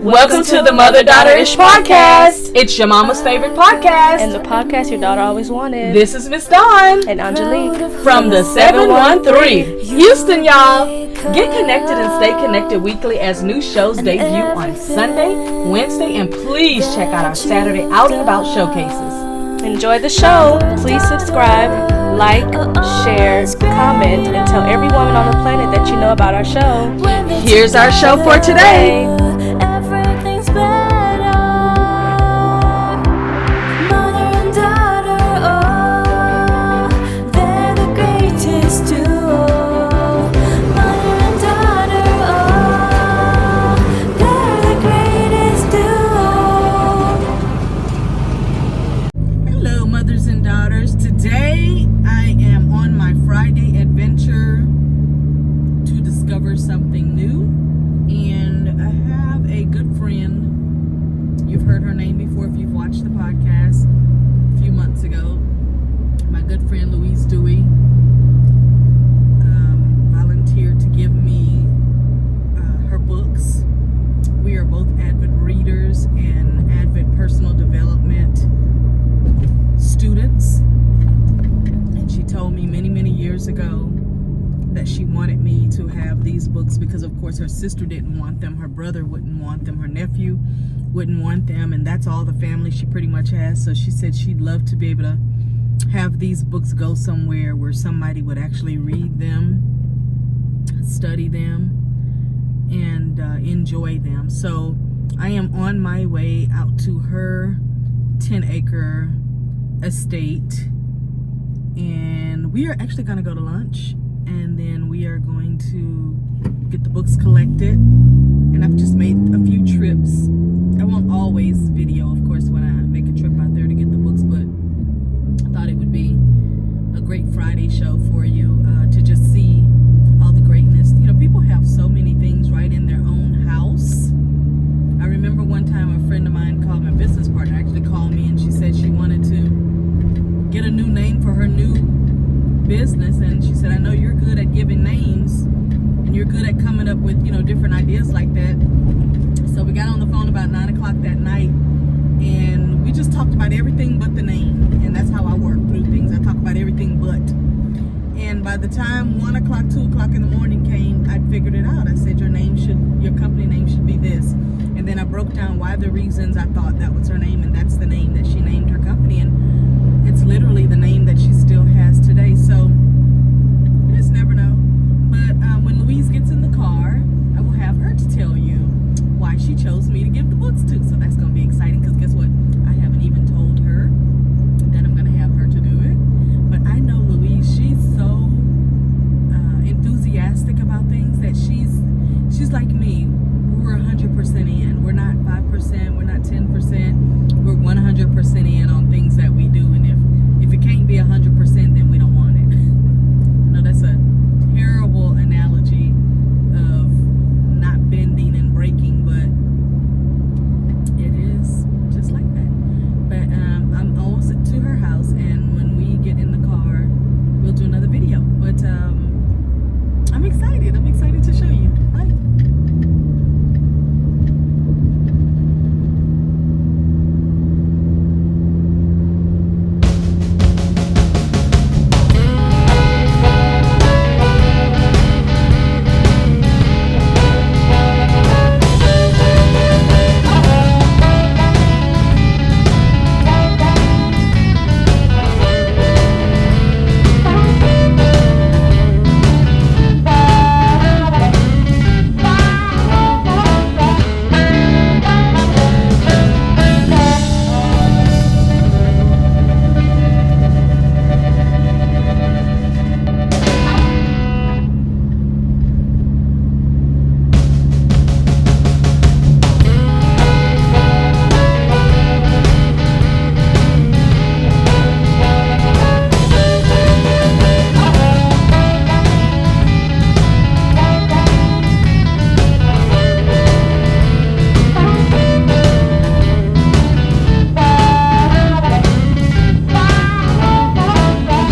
Welcome to the Mother-Daughter ISH podcast. It's your mama's favorite podcast. And the podcast your daughter always wanted. This is Miss Dawn. And Aungelique. From the 713. Houston, y'all. Get connected and stay connected weekly as new shows debut on Sunday, Wednesday, and please check out our Saturday Out and About showcases. Enjoy the show. Please subscribe, like, share, comment, and tell every woman on the planet that you know about our show. Here's our show for today. Something new, and I have a good friend. You've heard her name before if you've watched the podcast a few months ago. My good friend Dewey volunteered to give me her books. We are both avid readers and avid personal development students, and she told me many years ago that she wanted me to have these books because of course her sister didn't want them, her brother wouldn't want them, her nephew wouldn't want them, and that's all the family she pretty much has. So she said she'd love to be able to have these books go somewhere where somebody would actually read them, study them, and enjoy them. So I am on my way out to her 10-acre estate, and we are actually going to go to lunch, and then we are going to get the books collected. And I've just made a few trips. I won't always video, of course, when I make a trip out there to get the books, but I thought it would be a great Friday show for you to just see all the greatness. You know, people have so many things right in their own house. I remember one time a friend of mine called, my business partner actually called me, and she said she wanted to get a new name for her new business, and she said, I know you're good at giving names and you're good at coming up with, you know, different ideas like that. So we got on the phone about 9 o'clock that night, and we just talked about everything but the name. And that's how I work through things. I talk about everything but. And by the time 1 o'clock, 2 o'clock in the morning came, I figured it out. I said, your company name should be this. And then I broke down why the reasons I thought that was her name, and that's the name that she named her company. And it's literally the name that she still has today. So you just never know. But when Louise gets in the car, I will have her to tell you why she chose me to give the books to. So that's going to be exciting, because guess what? I haven't even told her that I'm going to have her to do it. But I know Louise, she's so enthusiastic about things that she's like me. We're 100% in. We're not 5%. We're not 10%. We're 100% in on things that we do. And if it can't be 100%, then we don't want it. I know that's a terrible analogy of not bending and breaking, but it is just like that. But I'm almost to her house, and when we get in the car, we'll do another video. But I'm excited. I'm excited to show you. Bye.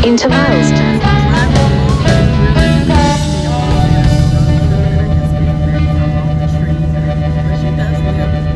into milestone. She does live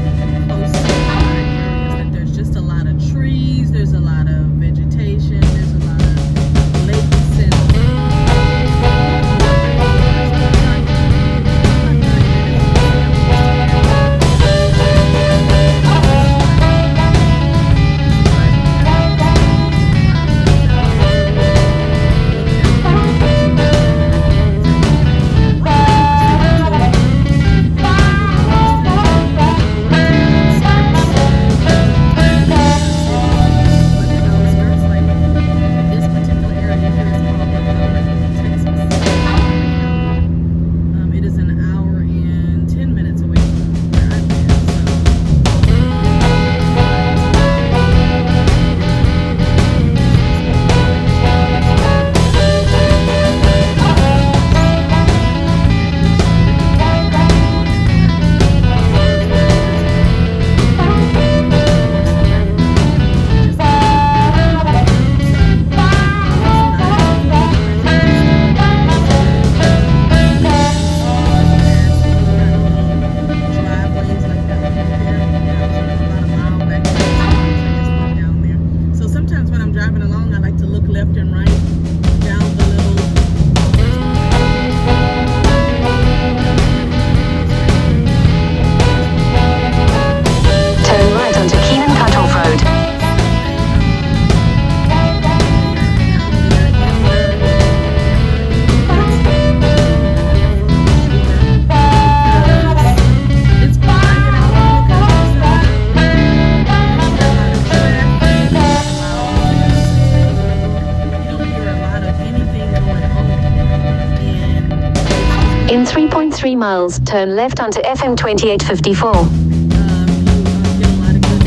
3 miles, turn left onto FM 2854. You get a lot of good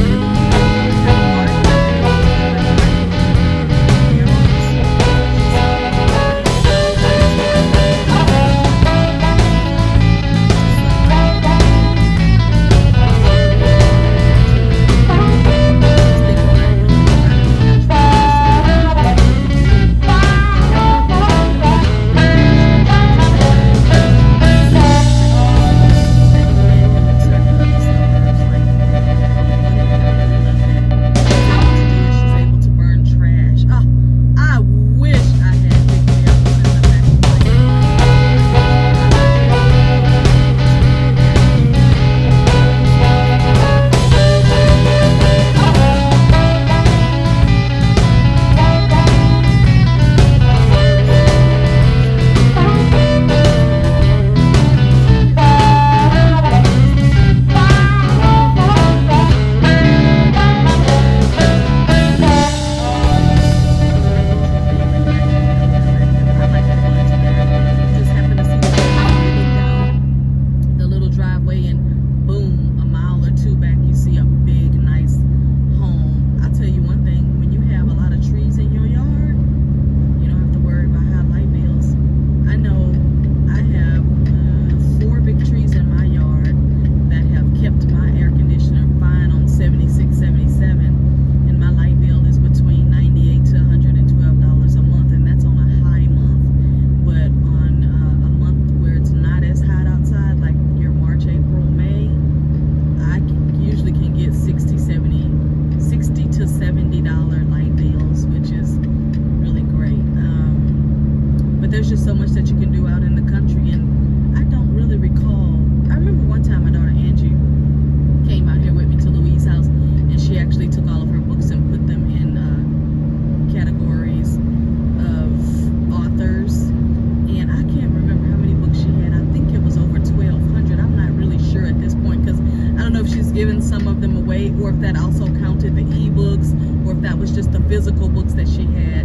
given some of them away, or if that also counted the ebooks, or if that was just the physical books that she had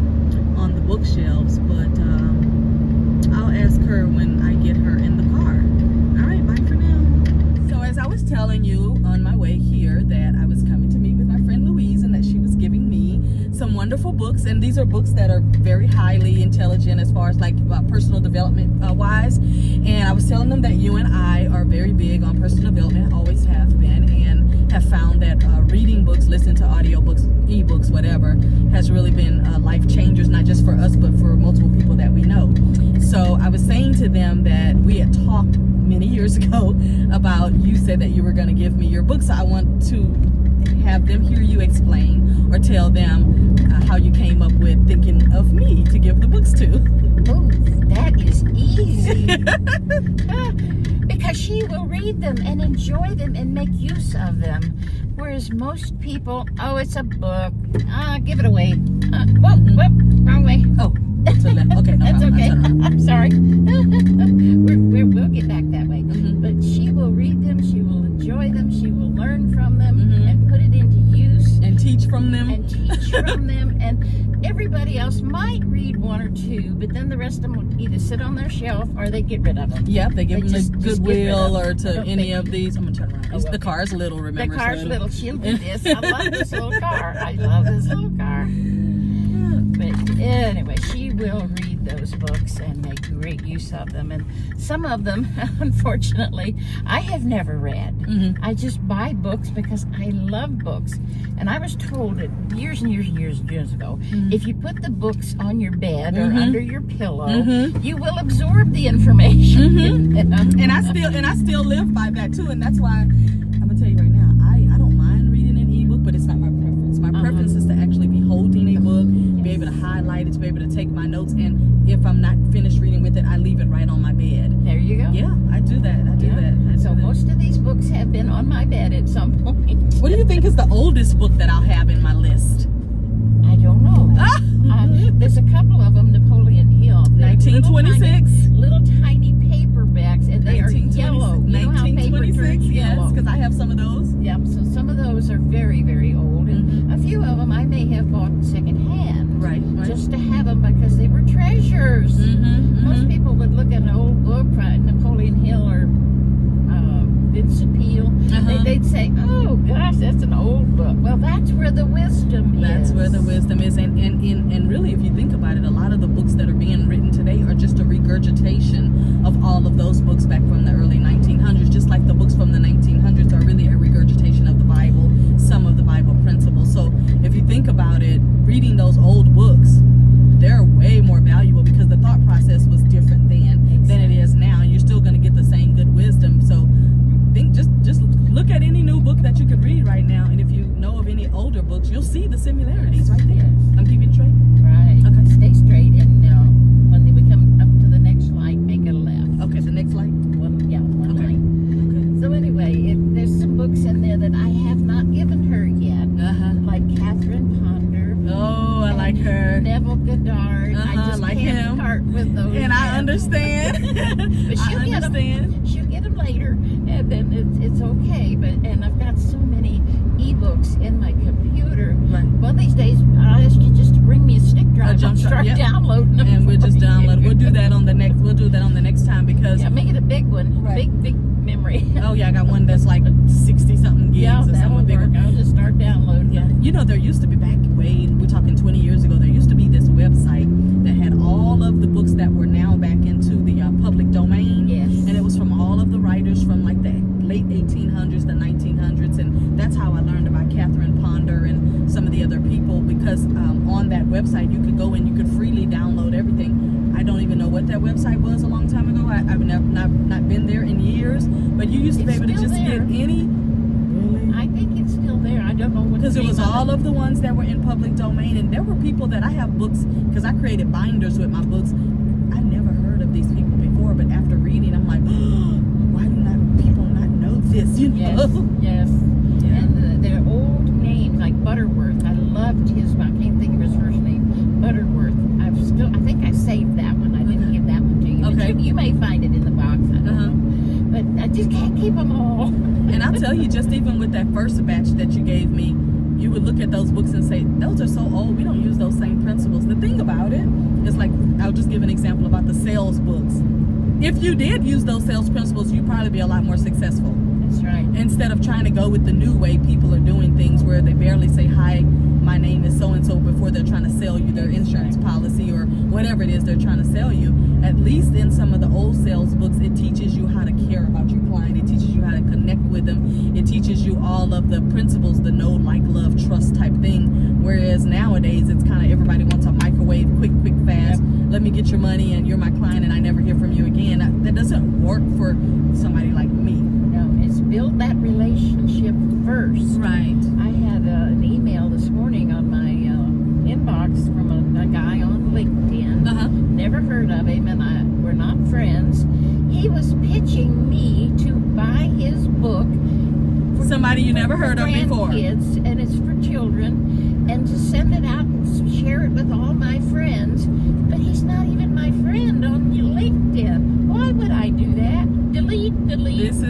on the bookshelves. But I'll ask her when I get her in the car. All right, bye for now. So as I was telling you on my way here that I was coming to meet with my friend Louise, and that she was giving me some wonderful books, and these are books that are very highly intelligent as far as like personal development wise. And I was telling them that you and I are very big on personal development, always have been, and have found that reading books, listening to audiobooks, ebooks, whatever, has really been life changers, not just for us but for multiple people that we know. So I was saying to them that we had talked many years ago about, you said that you were going to give me your books. So I want to have them hear you explain or tell them how you came up with thinking of me to give the books to. Oh, that is easy. Because she will read them and enjoy them and make use of them. Whereas most people, oh, it's a book. Give it away. Whoop, wrong way. Oh, to the left. Okay, no That's problem. okay. I'm sorry. We'll get back that way. Mm-hmm. But she will read them. She will enjoy them. She will learn from them Mm-hmm. and put it into use. And teach from them. And teach from them. And everybody else might read one or two, but then the rest of them will either sit on their shelf or they get rid of them. Yep, they give them just to get rid Goodwill of or them. to any of these. I'm going to turn around. The okay. car's little, remember? The car's little. She'll do this. I love this little car. I love this little car. But anyway, she will read those books and make great use of them. And some of them, unfortunately, I have never read. Mm-hmm. I just buy books because I love books. And I was told it years and years and years ago, Mm-hmm. if you put the books on your bed or Mm-hmm. under your pillow, Mm-hmm. you will absorb the information. Mm-hmm. And I still live by that too, and that's why I'm gonna tell you right now, I don't mind reading an ebook, but it's not my preference. My preference is to actually be holding a book, be able to highlight it, to be able to take my notes, and if I'm not finished reading with it, I leave it right on my bed. There you go. Yeah, I do that. I do that. So most of these books have been on my bed at some point. What do you think is the oldest book that I'll have in my list? I don't know. There's a couple of them, Napoleon Hill. They're 1926. Little tiny paperbacks, and they are yellow. You know how paper 1926, turns yes, yellow? because I have some of those. Yep, so some of those are very, very old. And a few of them I may have bought secondhand. Right. Just to have them because they were treasures. Mm-hmm, Most people would look at an old book, Napoleon Hill or that's an old book. Well, that's where the wisdom is. That's where the wisdom is. And really, if you think about it, a lot of the books that are being written today are just a regurgitation of all of those books back from the early 1900s. Just like the books from the 1900s are really a regurgitation of the Bible, some of the Bible principles. So if you think about it, reading those old books, they're way more valuable because the thought process was different then than it is now. You're still going to get the same good wisdom. So think, just look at any new book that you could read right now, and if you know of any older books, you'll see the similarities right there. I'm keeping straight. Right. Okay. Stay straight, and when we come up to the next light, make a left. Okay, the next light. One Okay. light. Okay. So anyway, there's some books in there that I have not given her yet, like Catherine Ponder. Oh, I like her. Neville Goddard. I just like can't him. part with those. And I yet. understand. But she'll get them later, and then it's okay. And I've got so many ebooks in my computer. Right. One of these days, I'll ask you just to bring me a stick drive and start downloading them. And we'll just download. We'll do that on the next. We'll do that on the next time because. Yeah, make it a big one. Right. Big memory. Oh yeah, I got one that's like 60 something gigs Yeah, or that'll something bigger. work. I'll just start downloading. Yeah, you know, there used to be we're talking 20 years ago, there used to be this website that had all of the books that were now back into the public domain. Yes. And it was from all of the writers from like the late 1800s, the 1900s, and that's how I learned about Catherine Ponder and some of the other people, because on that website you could go and you could freely download everything. I don't even know what that website was a long time ago. I've not been there in years, but you used to be able to just get any. I think it's still there. I don't know what. Because it was all of the ones that were in public domain, and there were people that I have books, because I created binders with my books. I never heard of these people before, but after reading, I'm like, oh, why do people not know this? You know? Yes. Yeah. And their old names, like Butterworth. I loved his. I can't think of his first name. Butterworth. I think I saved that one. I didn't give that one to you. Okay. But you may find it in the box. I don't know. But I just can't keep them all. And I'll tell you, just even with that first batch that you gave me, you would look at those books and say, those are so old, we don't use those same principles. The thing about it is, like, I'll just give an example about the sales books. If you did use those sales principles, you'd probably be a lot more successful. That's right. Instead of trying to go with the new way people are doing things, where they barely say, hi, my name is so-and-so, before they're trying to sell you their insurance policy or whatever it is they're trying to sell you. At least in some of the old sales books, it teaches you how to care about your client. It teaches you how to connect with them. It teaches you all of the principles, the know, like, love, trust type thing. Whereas nowadays, it's kind of everybody wants a microwave, quick, fast. Let me get your money and you're my client and I never hear from you again. That doesn't work for somebody like me. No, it's build that relationship first. Right. I had an email this morning on my inbox from a guy on LinkedIn. Never heard of him, and we're not friends. He was pitching me to buy his book. Somebody you never heard of before. Kids, and it's for children, and to send it out and share it with all my friends. But he's not even my friend on LinkedIn. Why would I do that? Delete. This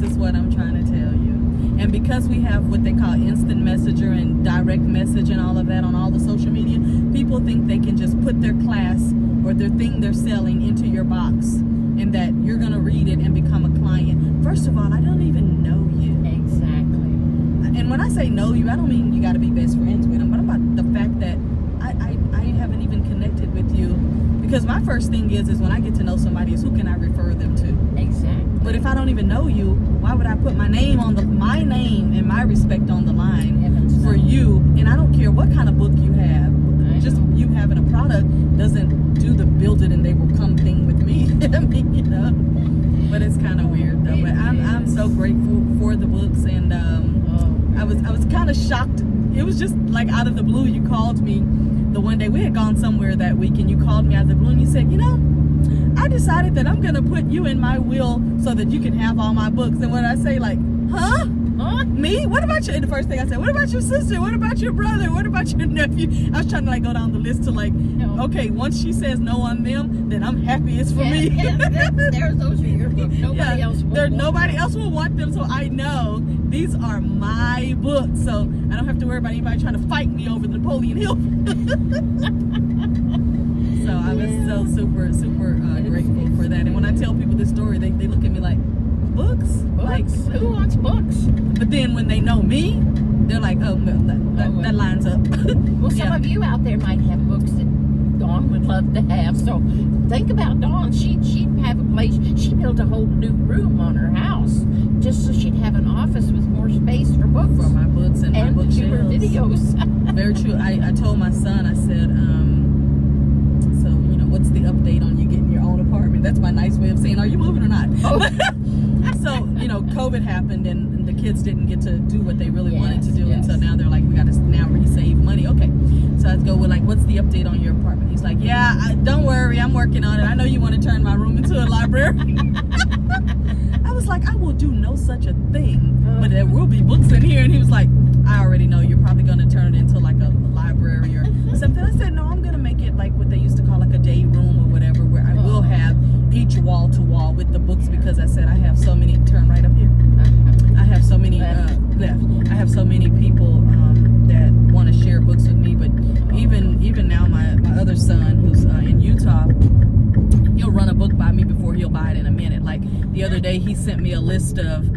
is what I'm trying to tell you. And because we have what they call instant messenger and direct message and all of that on all the social media, people think they can just put their class or their thing they're selling into your box, and that you're going to read it and become a client. First of all, I don't even know you. Exactly. And when I say know you, I don't mean you got to be best friends with them, but about the fact that I haven't even connected with you. Because my first thing is when I get to know somebody is, who can I refer them to? Exactly. But if I don't even know you, why would I put my name and my respect on the line for you? And I don't care what kind of book you have. Just you having a product doesn't do the build it and they will come thing with me. I mean, you know. But it's kind of weird though. But I'm so grateful for the books, and I was kind of shocked. It was just like out of the blue. You called me the one day, we had gone somewhere that week, and you called me out of the blue and you said, you know, I decided that I'm gonna put you in my will so that you can have all my books. And when I say, like, huh? Me? What about you? And the first thing I said, what about your sister? What about your brother? What about your nephew? I was trying to like go down the list to like, okay, once she says no on them, then I'm happy it's for me. Those are your books. Nobody else will want nobody else will want them, so I know these are my books. So I don't have to worry about anybody trying to fight me over the Napoleon Hill. So I was so super grateful for that. And when I tell people this story, they look at me like, books? Like, Books? Who wants books? but then when they know me, they're like, oh, well, that lines up. Well, some of you out there might have books that Dawn would love to have. So think about Dawn. She'd have a place. She built a whole new room on her house just so she'd have an office with more space for books. For my books and my fewer bookshelves. videos. Very true. I told my son, I said, so, what's the update on you getting your own apartment? That's my nice way of saying, are you moving or not? Oh. So, COVID happened and the kids didn't get to do what they really wanted to do. Yes. And so now they're like, we got to now resave money. Okay. So I go with like, what's the update on your apartment? He's like, yeah, don't worry. I'm working on it. I know you want to turn my room into a library. I was like, I will do no such a thing, but there will be books in here. And he was like, I already know you're probably going to turn it into like a library or something. I said, no, I'm going to make it like what they used to call like a day room or whatever, where I will have each wall to wall with the books, because I said I have so many, turn right up here. I have so many, left. I have so many people that want to share books with me, but even now my other son who's in Utah, he'll run a book by me before he'll buy it in a minute. Like the other day he sent me a list of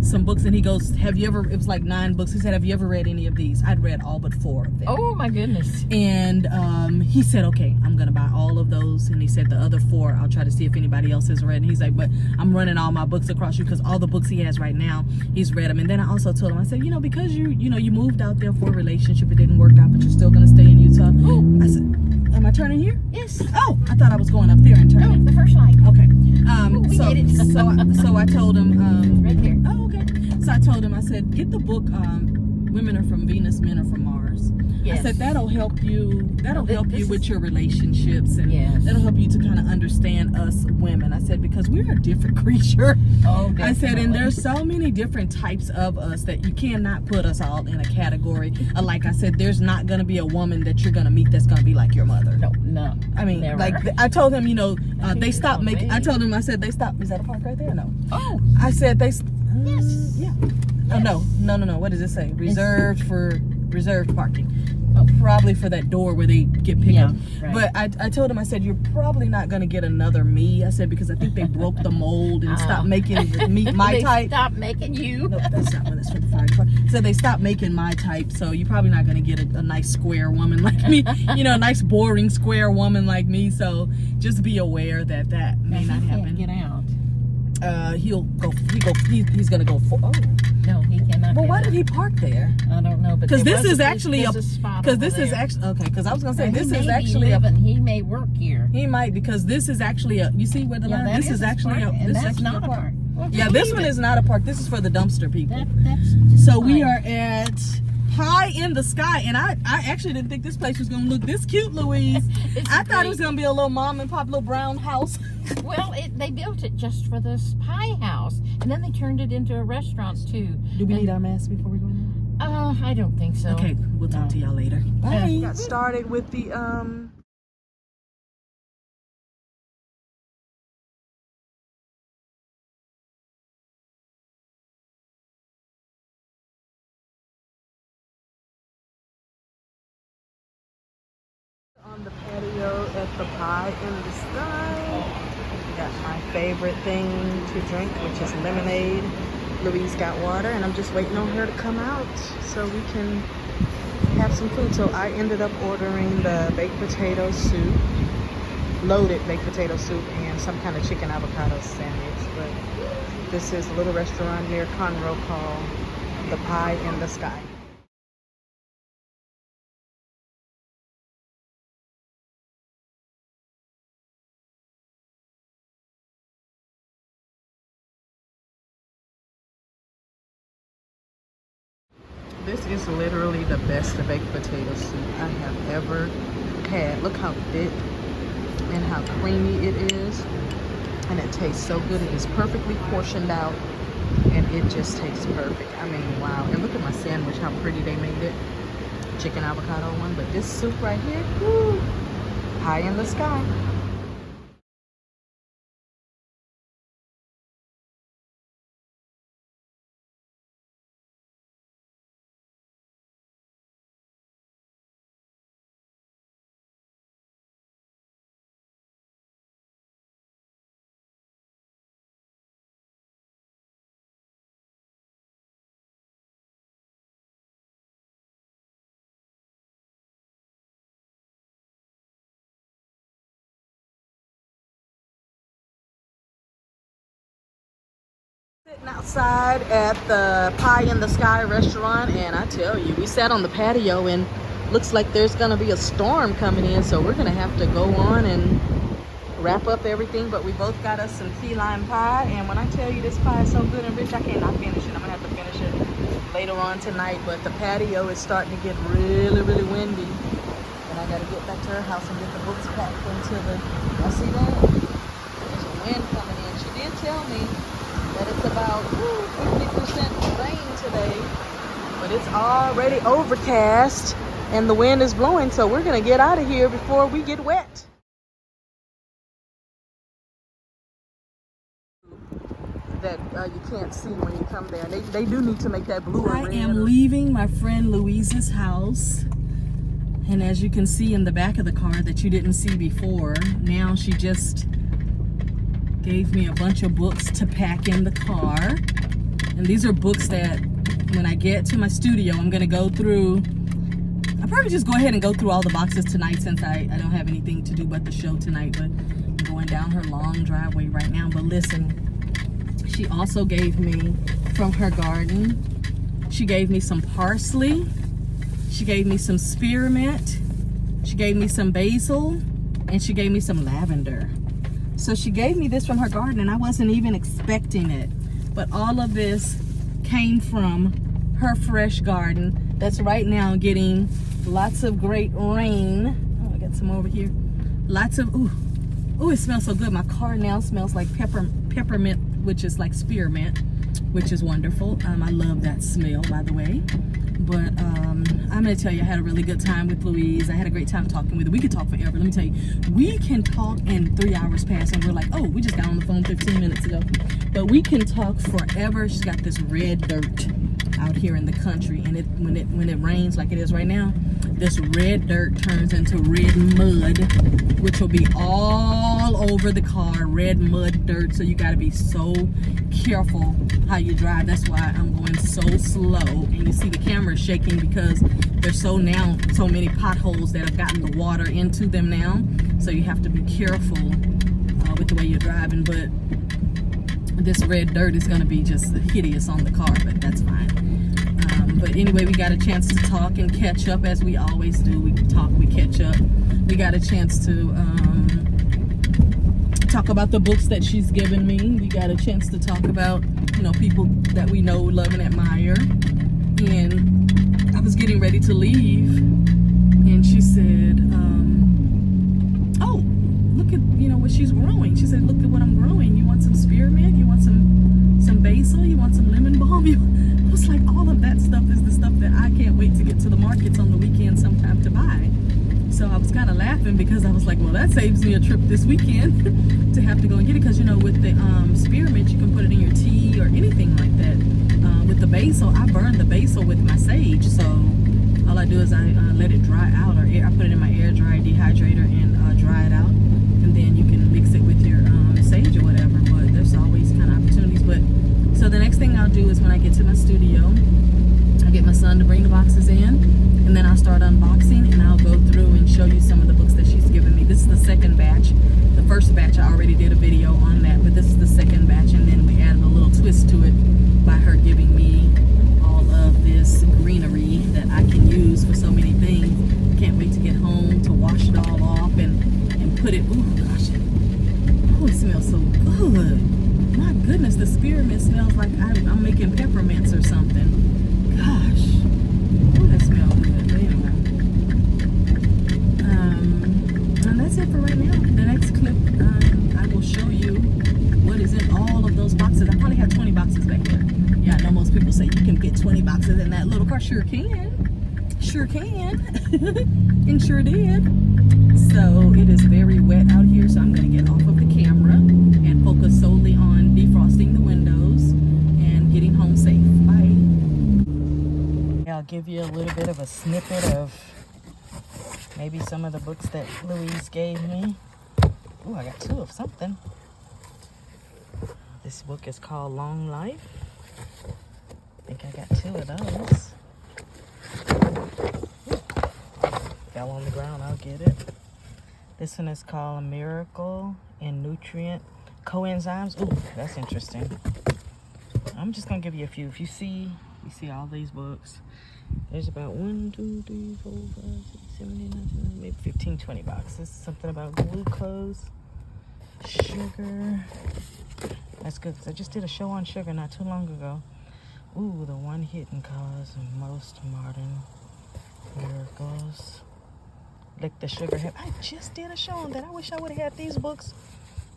some books and he goes, have you ever, it was like 9 books. He said, have you ever read any of these? I'd read all but 4 of them. Oh my goodness. And he said, okay, I'm gonna buy all of those. And he said the other 4 I'll try to see if anybody else has read. And he's like, but I'm running all my books across you, because all the books he has right now, he's read them. And then I also told him, I said, because you moved out there for a relationship, it didn't work out, but you're still gonna stay in Utah. Oh. I said, am I turning here? Yes. Oh, I thought I was going up there and No, turning. the first line. Okay. We So made it. so I told him, Right here. oh, okay. So I told him, I said, get the book, Women Are From Venus, Men Are From Mars. Yes. I said, that'll help you This with your relationships, and Yes. that'll help you to kind of understand us women. I said, because we're a different creature. Oh, definitely. I said, and there's so many different types of us that you cannot put us all in a category. Like I said, there's not going to be a woman that you're going to meet that's going to be like your mother. No. I mean, Never. like I told him, they stopped so making. I big. told him, I said they stopped. Is that a park right there? No. Oh. I said they. Yes. Yeah. Oh no. What does it say? Reserved parking. Oh. Probably for that door where they get picked Yeah, up. right. But I told him, I said, you're probably not gonna get another me. I said, because I think they broke the mold and stopped making my They type. stopped making you. Nope, that's not one. That's for the fire department. So they stopped making my type. So you're probably not gonna get a nice square woman like me. A nice boring square woman like me. So just be aware that may not He happen. can't get out. He's gonna go for. Oh. No, he cannot. Well, get why out. did he park there? I don't know, but Because there this was is actually there's a spot because over this is there. actually okay. Because I was gonna say And this he is may actually be living, he may work here. he might, because this is actually you see where the line. that This is a actually park, and this is that's actually not a park. park. Well, Yeah, just this leave one it. is not a park. This is for the dumpster people. That's just So we fine. are at High in the Sky, and I actually didn't think this place was gonna look this cute, Louise. It's I thought it was great. gonna be a little mom and pop, little brown house. Well, they built it just for this pie house, and then they turned it into a restaurant too. Do we And- need our masks before we go in? I don't think so. Okay, we'll talk to y'all later. Bye. Got started with the on the patio at the Pie in the Sky. Got my favorite thing to drink, which is lemonade. Louise got water, and I'm just waiting on her to come out so we can have some food. So I ended up ordering the baked potato soup, loaded baked potato soup, and some kind of chicken avocado sandwich. But this is a little restaurant near Conroe called the Pie in the Sky. This is literally the best baked potato soup I have ever had. Look how thick and how creamy it is. And it tastes so good. It is perfectly portioned out. And it just tastes perfect. I mean, wow. And look at my sandwich, how pretty they made it. Chicken avocado one. But this soup right here, woo, Pie in the Sky. Sitting outside at the Pie in the Sky restaurant, and I tell you, we sat on the patio and looks like there's gonna be a storm coming in, so we're gonna have to go on and wrap up everything. But we both got us some key lime pie, and when I tell you this pie is so good and rich, I cannot finish it. I'm gonna have to finish it later on tonight. But the patio is starting to get really, really windy, and I gotta get back to her house and get the books packed into the, y'all see that? There's a wind coming in. She did tell me that it's about 50% rain today, but it's already overcast and the wind is blowing, so we're gonna get out of here before we get wet. That you can't see when you come there. They do need to make that blue or red. I am leaving my friend Louise's house, and as you can see in the back of the car that you didn't see before, now she just gave me a bunch of books to pack in the car. And these are books that when I get to my studio, I'm gonna go through. I'll probably just go ahead and go through all the boxes tonight since I don't have anything to do but the show tonight. But I'm going down her long driveway right now. But listen, she also gave me from her garden, she gave me some parsley, she gave me some spearmint, she gave me some basil, and she gave me some lavender. So she gave me this from her garden, and I wasn't even expecting it. But all of this came from her fresh garden that's right now getting lots of great rain. Oh, I got some over here. Lots of, ooh, it smells so good. My car now smells like peppermint, which is like spearmint, which is wonderful. I love that smell, by the way. But I'm gonna tell you, I had a really good time with Louise. I had a great time talking with her. We could talk forever. Let me tell you, we can talk and 3 hours pass and we're like, oh, we just got on the phone 15 minutes ago. But we can talk forever. She's got this red dirt out here in the country, and when it rains like it is right now, this red dirt turns into red mud, which will be all over the car. Red mud dirt, so you got to be so careful how you drive. That's why I'm going so slow, and you see the camera is shaking because there's so many potholes that have gotten the water into them now, so you have to be careful with the way you're driving. But this red dirt is going to be just hideous on the car, but that's fine. But anyway, we got a chance to talk and catch up as we always do. We talk, we catch up. We got a chance to talk about the books that she's given me. We got a chance to talk about, people that we know, love, and admire. And I was getting ready to leave, and she said, oh, look at, what she's growing. She said, look at what I'm growing. You want some spearmint? You want some basil? You want some lemon balm? I was like, all of that stuff is the stuff that I can't wait to get to the markets on the weekend sometime to buy. So I was kind of laughing because I was like, well, that saves me a trip this weekend to have to go and get it. Because, with the spearmint, you can put it in your tea or anything like that. With the basil, I burn the basil with my sage. So all I do is I let it dry out, or I put it in my air dry dehydrator and dry it out. And then you can mix it with your sage or whatever. But there's always kind of opportunities. But so the next thing I'll do is when I get to my studio, I get my son to bring the boxes in, and then I'll start unboxing, and I'll go through and show you some of the books that she's given me. This is the second batch. The first batch I already did a video on that, but this is the second batch, and then we added a little twist to it by her giving me all of this greenery that I can use for so many things. Can't wait to get home to wash it all off and put it. Ooh, gosh. Oh, it smells so good. My goodness, the spearmint smells like I'm making peppermints or something. Gosh. Oh, that smells good. But anyway. And that's it for right now. The next clip, I will show you what is in all of those boxes. I probably have 20 boxes back there. Yeah, I know most people say you can get 20 boxes in that little car. Sure can. Sure can. And sure did. So it is very wet out here, so I'm going to get off of the camera and focus solely on defrosting the windows and getting home safe. Bye. I'll give you a little bit of a snippet of maybe some of the books that Louise gave me. Oh, I got two of something. This book is called Long Life. I think I got two of those. Fell on the ground, I'll get it. This one is called A Miracle in Nutrient Coenzymes. Ooh, that's interesting. I'm just gonna give you a few. If you see all these books, there's about 1, 2, 3, 4, 5, 6, 7, 8, 9, 10, maybe 15, 20 boxes. Something about glucose, sugar. That's good because I just did a show on sugar not too long ago. Ooh, the one hidden cause of most modern miracles. Lick the sugar habit. I just did a show on that. I wish I would have had these books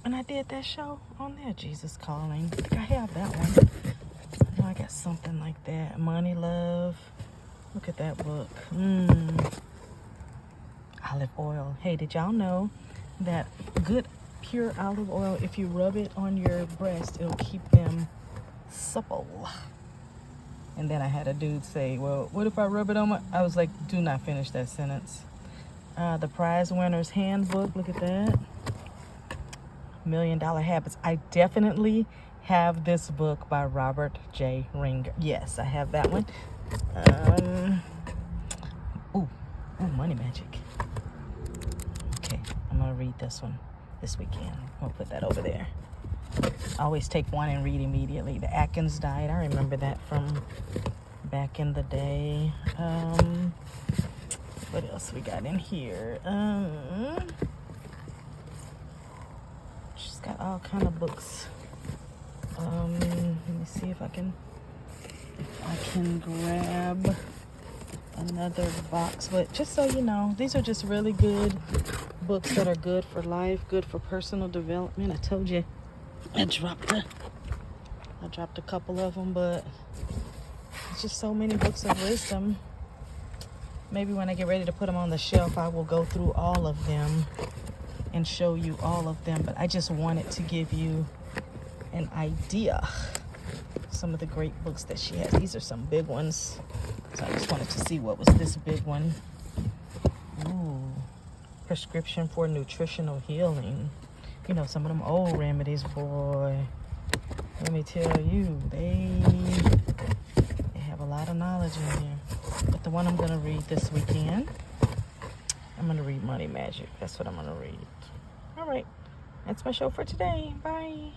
when I did that show on there. Jesus Calling. I think I have that one. I know I got something like that. Money, Love. Look at that book. Olive oil. Hey, did y'all know that good pure olive oil, if you rub it on your breast, it'll keep them supple? And then I had a dude say, well, what if I rub it on my... I was like, do not finish that sentence. The prize winner's handbook. Look at that. $1 Million Habits. I definitely have this book by Robert J. Ringer. Yes, I have that one. Ooh, Money Magic. Okay, I'm gonna read this one this weekend. I'll put that over there. I always take one and read immediately. The Atkins Diet. I remember that from back in the day. What else we got in here? She's got all kind of books. Let me see if I can grab another box. But just so you know, these are just really good books that are good for life, good for personal development. I told you I dropped a couple of them, but it's just so many books of wisdom. Maybe when I get ready to put them on the shelf, I will go through all of them and show you all of them. But I just wanted to give you an idea some of the great books that she has. These are some big ones, so I just wanted to see what was this big one. Ooh, Prescription for Nutritional Healing. You know, some of them old remedies, boy, let me tell you, they have a lot of knowledge in here. But the one I'm going to read this weekend, I'm going to read Money Magic. That's what I'm going to read. All right, that's my show for today. Bye.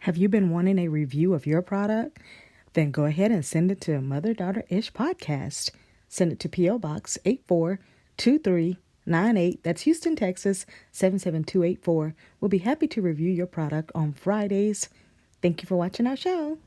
Have you been wanting a review of your product? Then go ahead and send it to Mother Daughter Ish Podcast. Send it to P.O. Box 842398. That's Houston, Texas 77284. We'll be happy to review your product on Fridays. Thank you for watching our show.